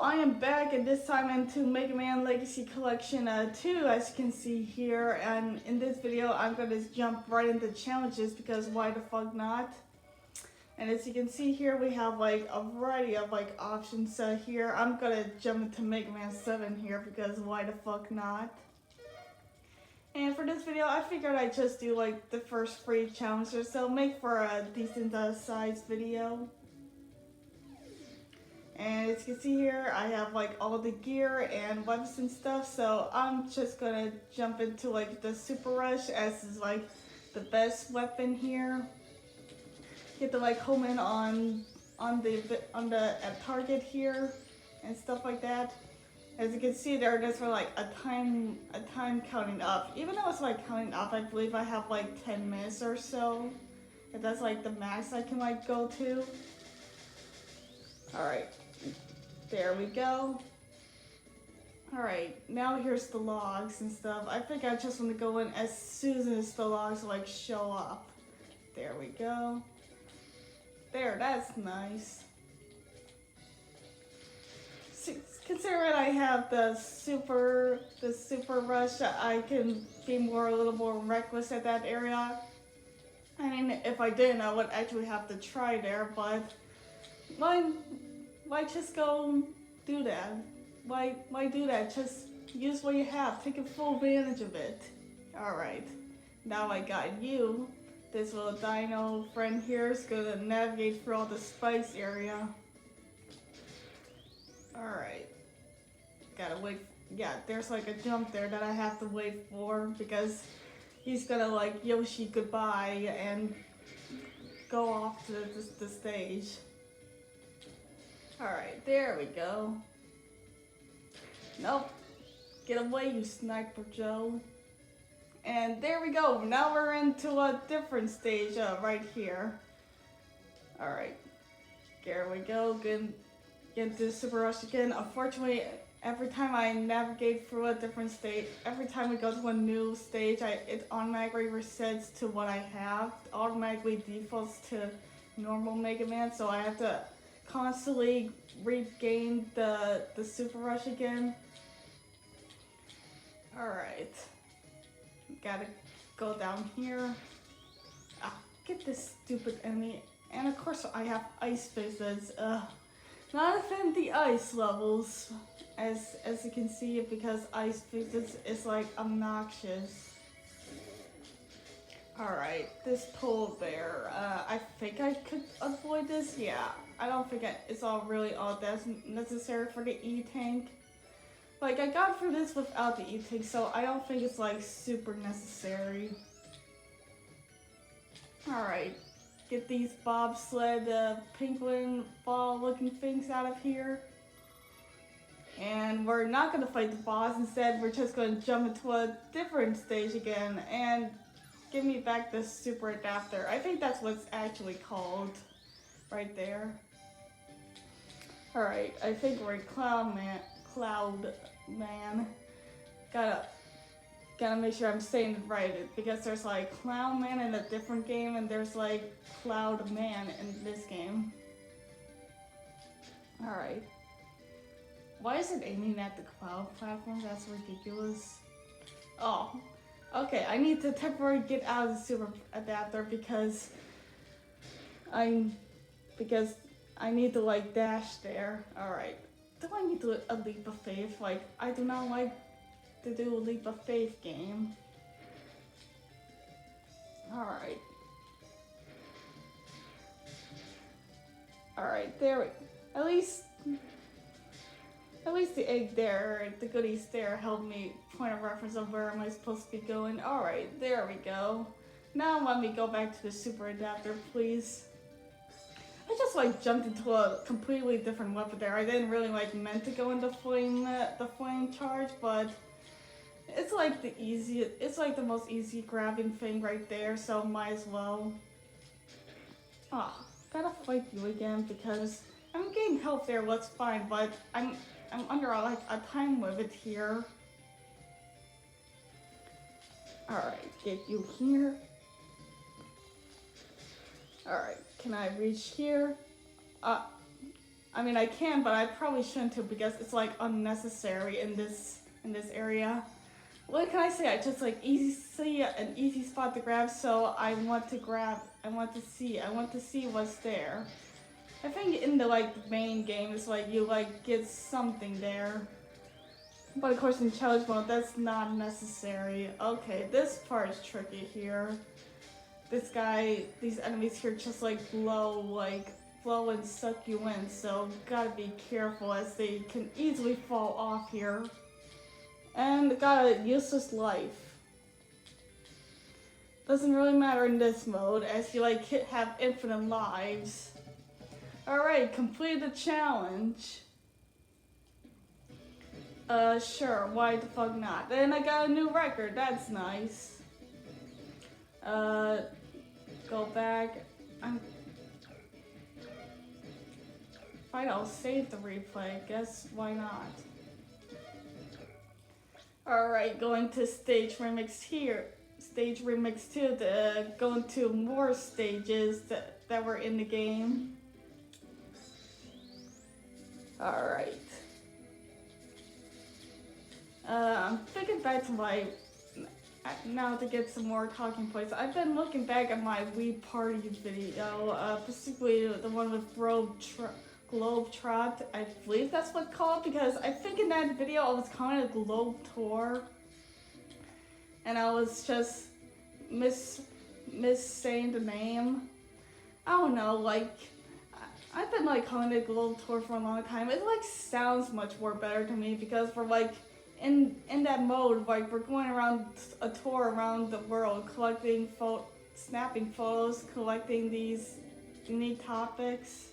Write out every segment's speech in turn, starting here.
I am back, and this time into Mega Man Legacy Collection 2, as you can see here. And in this video, I'm going to jump right into challenges because why the fuck not? And as you can see here, we have like a variety of like options here. I'm going to jump into Mega Man 7 here because why the fuck not? And for this video, I figured I'd just do like the first 3 challenges, so make for a decent sized video. And as you can see here, I have like all the gear and weapons and stuff, so I'm just gonna jump into like the Super Rush, as is like the best weapon here. Get to like home in on the target here and stuff like that. As you can see there, there's for like a time counting up. Even though it's like counting up, I believe I have like 10 minutes or so. If that's like the max I can like go to. Alright. There we go. Alright, now here's the logs and stuff. I think I just want to go in as soon as the logs like show up. There we go. There, that's nice. Considering I have the super rush, I can be a little more reckless at that area. I mean, if I didn't, I would actually have to try there, but why just go do that? Why do that? Just use what you have. Take full advantage of it. Alright. Now I got you. This little dino friend here is gonna navigate through all the spikes area. Alright. Gotta wait. Yeah, there's like a jump there that I have to wait for because he's gonna like Yoshi goodbye and go off to the stage. Alright, there we go. Nope. Get away, you Sniper Joe. And there we go. Now we're into a different stage right here. Alright. There we go. Get into Super Rush again. Unfortunately, every time I navigate through a different stage, every time we go to a new stage, it automatically resets to what I have. It automatically defaults to normal Mega Man, so I have to constantly regain the Super Rush again. Alright. Gotta go down here. Ah, get this stupid enemy. And of course I have ice physics. Not a fan of the ice levels, as you can see, because ice physics is like obnoxious. Alright, this polar bear. I think I could avoid this. Yeah, I don't think it's really all that's necessary for the E-Tank. Like, I got through this without the E-Tank, so I don't think it's like super necessary. Alright, get these bobsled penguin ball looking things out of here. And we're not gonna fight the boss, instead we're just gonna jump into a different stage again and give me back the super adapter. I think that's what it's actually called. Right there. Alright, I think we're Cloud Man. Gotta make sure I'm saying it right, because there's like Clown Man in a different game and there's like Cloud Man in this game. Alright. Why is it aiming at the cloud platform? That's ridiculous. Oh. Okay, I need to temporarily get out of the super adapter because I need to like dash there. Alright. Do I need to do a leap of faith? Like, I do not like to do a leap of faith game. Alright. Alright, there we at least the egg there, the goodies there helped me point of reference of where am I supposed to be going. Alright, there we go. Now let me go back to the super adapter, please. I just like jumped into a completely different weapon there. I didn't really like meant to go into the flame charge, but it's like it's like the most easy grabbing thing right there, so might as well. Ah, gotta fight you again because I'm getting health there, what's fine, but I'm under like a time limit here. Alright, get you here. Alright, can I reach here? I mean, I can, but I probably shouldn't too because it's like unnecessary in this area. What can I say? I just like see an easy spot to grab, so I want to grab. I want to see what's there. I think in the like main game, it's like you like get something there. But of course in challenge mode, that's not necessary. Okay, this part is tricky here. These enemies here just like flow and suck you in, so gotta be careful as they can easily fall off here. And got a useless life. Doesn't really matter in this mode as you like have infinite lives. Alright, complete the challenge. Sure, why the fuck not? Then I got a new record, that's nice. Go back. Fine, I'll save the replay, guess why not? Alright, going to stage remix here. Stage remix 2 to go into more stages that were in the game. Alright. I'm thinking back to my, now to get some more talking points. I've been looking back at my Wii Party video, specifically the one with Globetrot, I believe that's what it's called, because I think in that video I was calling it Globe Tour. And I was just saying the name. I don't know, like, I've been like calling it Globe Tour for a long time. It like sounds much more better to me because we're like, in that mode, like we're going around a tour around the world, snapping photos, collecting these unique topics.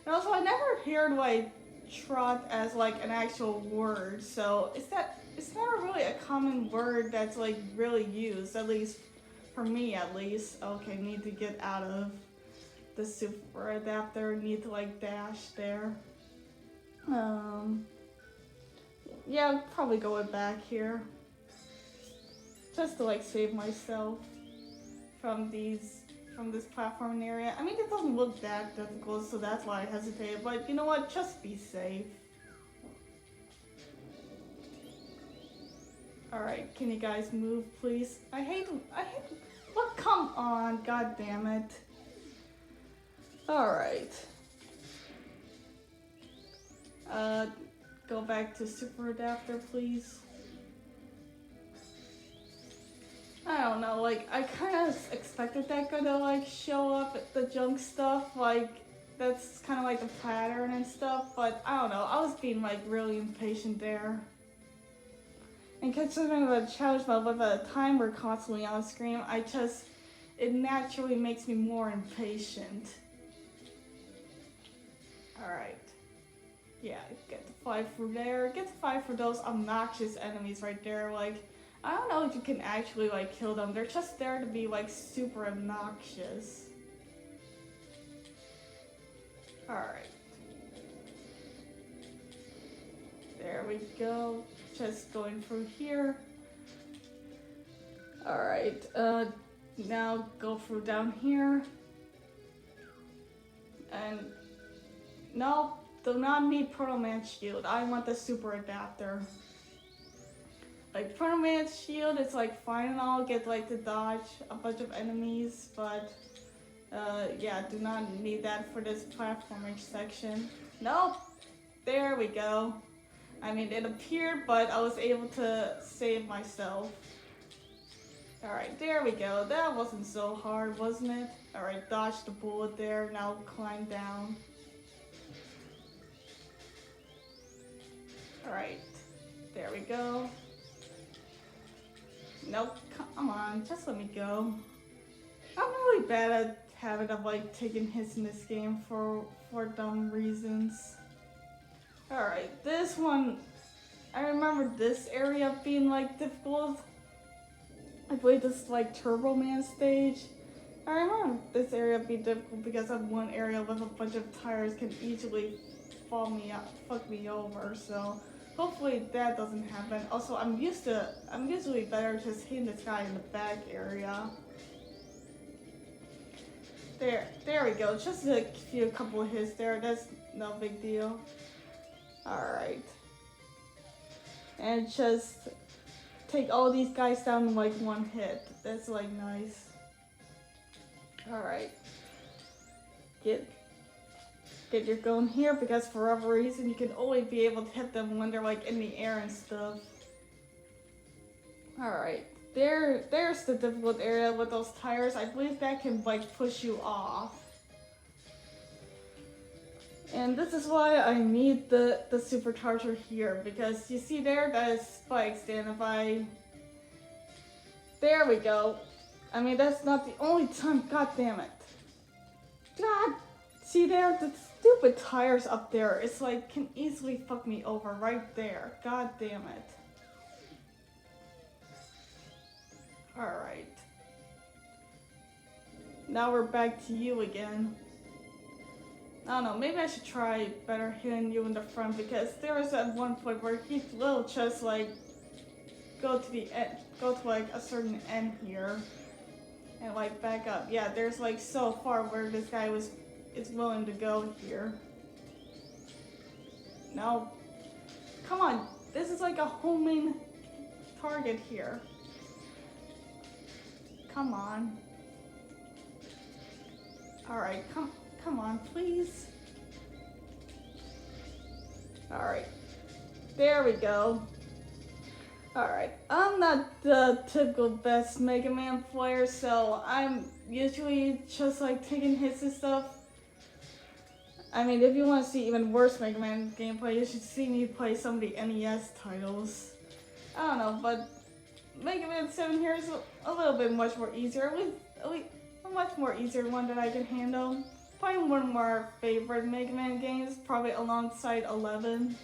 And also, I never heard like trot as like an actual word, so it's never really a common word that's like really used, at least for me at least. Okay, need to get out of the super adapter, need to like dash there. Yeah, I'll probably go back here. Just to like save myself from this platforming area. I mean, it doesn't look that difficult, so that's why I hesitated, but you know what, just be safe. Alright, can you guys move, please? I hate, what, come on, god damn it. Alright. Go back to super adapter, please. I don't know, like, I kind of expected that guy to, like, show up at the junk stuff, like, that's kind of like the pattern and stuff, but I don't know, I was being, like, really impatient there. And considering the challenge mode with a timer constantly on screen, it naturally makes me more impatient. Alright. Yeah, get the 5 through there, get the 5 for those obnoxious enemies right there, like, I don't know if you can actually like kill them. They're just there to be like super obnoxious. Alright. There we go. Just going through here. Alright, now go through down here. And no, do not need Proto Man's shield. I want the super adapter. Like, Proto Man's shield, it's like fine and all, get like to dodge a bunch of enemies, but yeah, do not need that for this platforming section. Nope, there we go. I mean, it appeared, but I was able to save myself. Alright, there we go. That wasn't so hard, wasn't it? Alright, dodge the bullet there, now climb down. Alright, there we go. Nope, come on, just let me go. I'm really bad at habit of like taking hits in this game for dumb reasons. Alright, this one, I remember this area being like difficult. I believe this is like Turbo Man stage. I remember this area being difficult because of one area with a bunch of tires can easily fuck me over, so hopefully that doesn't happen. Also, I'm usually better just hitting this guy in the back area. There we go. Just a couple of hits there. That's no big deal. Alright. And just take all these guys down in like one hit. That's like nice. Alright. Get your gun here because for whatever reason you can only be able to hit them when they're like in the air and stuff. Alright. There's the difficult area with those tires. I believe that can like push you off. And this is why I need the supercharger here, because you see there, that is spikes, and if I... There we go. I mean, that's not the only time, god damn it. God, see there, the stupid tires up there, it's like, can easily fuck me over right there. God damn it. Alright. Now we're back to you again. I don't know, maybe I should try better hitting you in the front, because there was at one point where he will just like go to the end, go to like a certain end here and like back up. Yeah, there's like so far where this guy is willing to go here. No. Come on, this is like a homing target here. Come on. Alright, come on, please. Alright. There we go. Alright. I'm not the typical best Mega Man player, so I'm usually just like taking hits and stuff. I mean, if you want to see even worse Mega Man gameplay, you should see me play some of the NES titles. I don't know, but Mega Man 7 here is a little bit much more easier. At least a much more easier one that I can handle. Probably one of my favorite Mega Man games, probably alongside 11.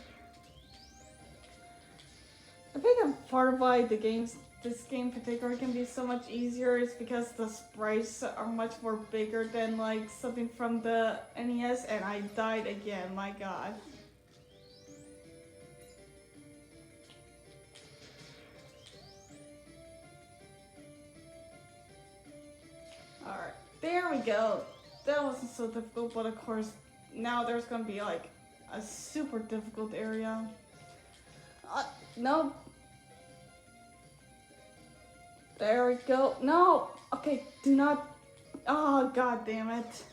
I think a part of why this game in particular can be so much easier is because the sprites are much more bigger than like something from the NES, and I died again, my god. Alright, there we go. That wasn't so difficult, but of course, now there's gonna be like a super difficult area. No. There we go. No! Okay, do not. Oh, god damn it.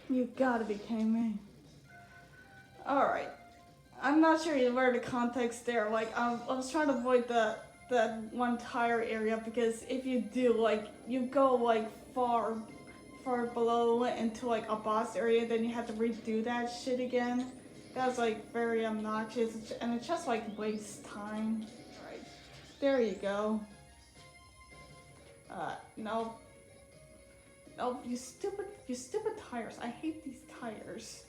You gotta be kidding me. Alright. I'm not sure where the context there. Like, I was trying to avoid that one tire area, because if you do, like, you go like far below into like a boss area, then you have to redo that shit again. That's like very obnoxious, and it just like wastes time. Alright, there you go. Nope. Nope, you stupid tires. I hate these tires.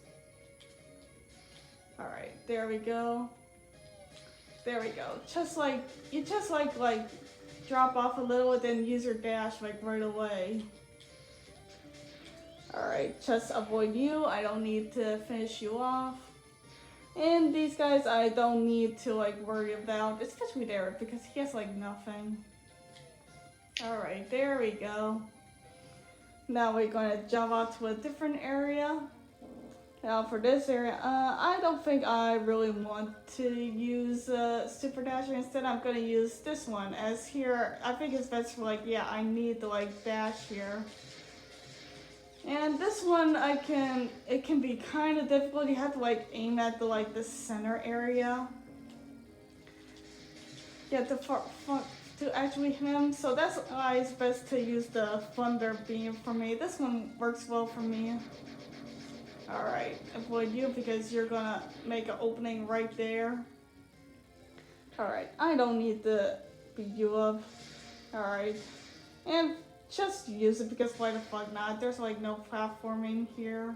Alright, there we go. There we go. You just like drop off a little and then use your dash like right away. Alright, just avoid you. I don't need to finish you off. And these guys I don't need to like worry about, especially there, because he has like nothing. Alright, there we go. Now we're going to jump out to a different area. Now for this area, I don't think I really want to use Super Dasher. Instead I'm going to use this one, as here, I think it's best for like, yeah, I need to like dash here. And this one, it can be kind of difficult. You have to like aim at the center area. Yeah, to actually hit him. So that's why it's best to use the Thunder Beam for me. This one works well for me. Alright, avoid you because you're gonna make an opening right there. Alright, I don't need to beat you up. Alright, and just use it because why the fuck not? There's like no platforming here.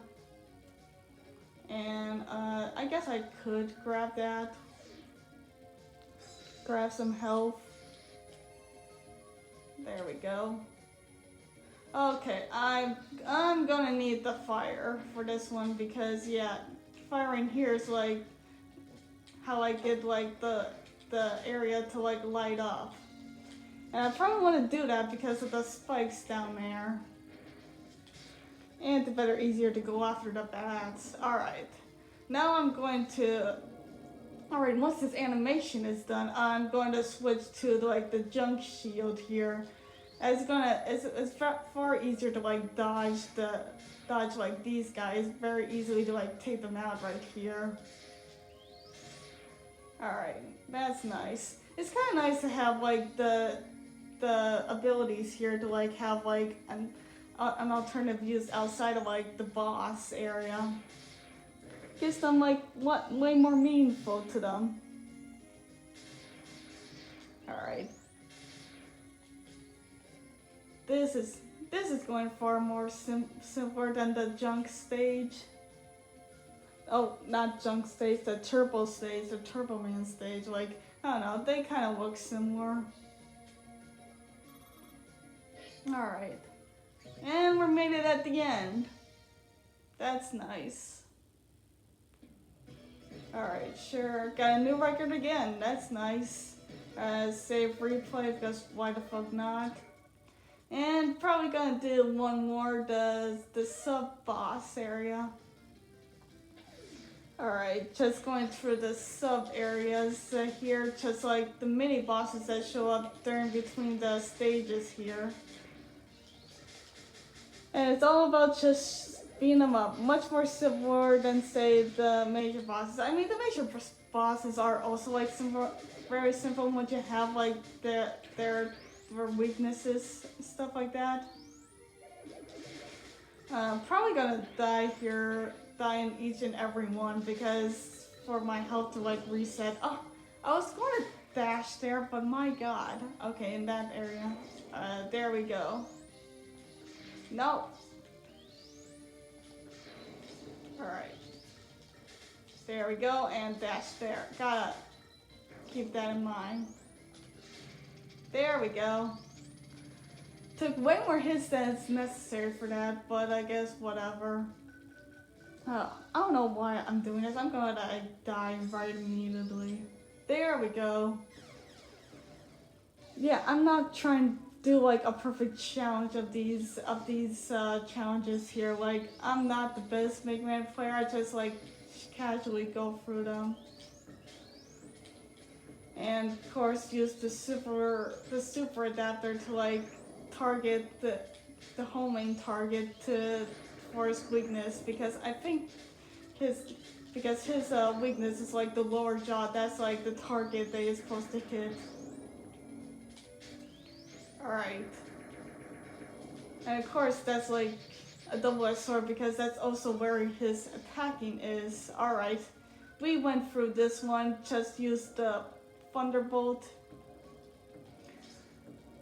And I guess I could grab that. Grab some health. There we go. Okay, I'm gonna need the fire for this one because yeah, firing here is like how I get like the area to like light up. And I probably want to do that because of the spikes down there. And it's better easier to go after the bats. Alright. Now I'm going to. Alright, once this animation is done, I'm going to switch to like the junk shield here. It's far easier to like dodge like these guys very easily to like take them out right here. Alright, that's nice. It's kind of nice to have like the abilities here to like have like an alternative use outside of like the boss area. Gives them like way more meaningful to them. Alright. This is going far more simpler than the junk stage. Oh, not junk stage, the turbo stage, the Turbo Man stage. Like, I don't know, they kind of look similar. Alright. And we made it at the end. That's nice. Alright, sure. Got a new record again. That's nice. Save replay because why the fuck not? And probably gonna do one more, the sub boss area. Alright, just going through the sub areas here, just like the mini bosses that show up during between the stages here. And it's all about just beating them up. Much more simpler than, say, the major bosses. I mean, the major bosses are also like very simple once you have like their weaknesses, stuff like that. Probably gonna die in each and every one because for my health to like reset. Oh, I was going to dash there, but my god. Okay, in that area. There we go. No. Alright. There we go, and dash there. Gotta keep that in mind. There we go. Took way more hits than it's necessary for that, but I guess whatever. I don't know why I'm doing this. I'm gonna die right immediately. There we go. Yeah, I'm not trying to do like a perfect challenge of these challenges here. Like, I'm not the best Mega Man player. I just like casually go through them. And of course use the super adapter to like target the homing target for his weakness, because I think his weakness is like the lower jaw. That's like the target that you're supposed to hit. Alright. And of course that's like a double-edged sword because that's also where his attacking is. Alright. We went through this one, just used the Thunderbolt.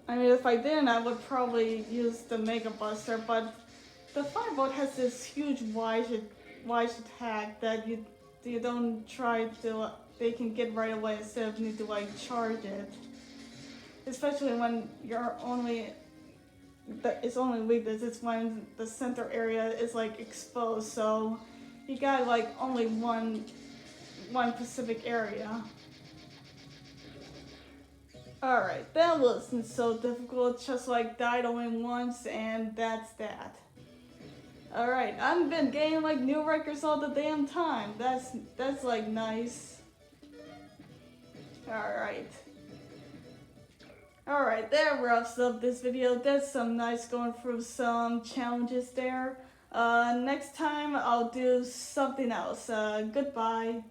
I mean, if I didn't, I would probably use the Mega Buster, but the Thunderbolt has this huge wide attack that you don't try to, they can get right away instead of need to like charge it. Especially when you're its only weakness is when the center area is like exposed, so you got like only one specific area. Alright, that wasn't so difficult, just like died only once and that's that. Alright, I've been getting like new records all the damn time. That's like nice. Alright. Alright, that wraps up this video. That's some nice going through some challenges there. Next time I'll do something else. Goodbye.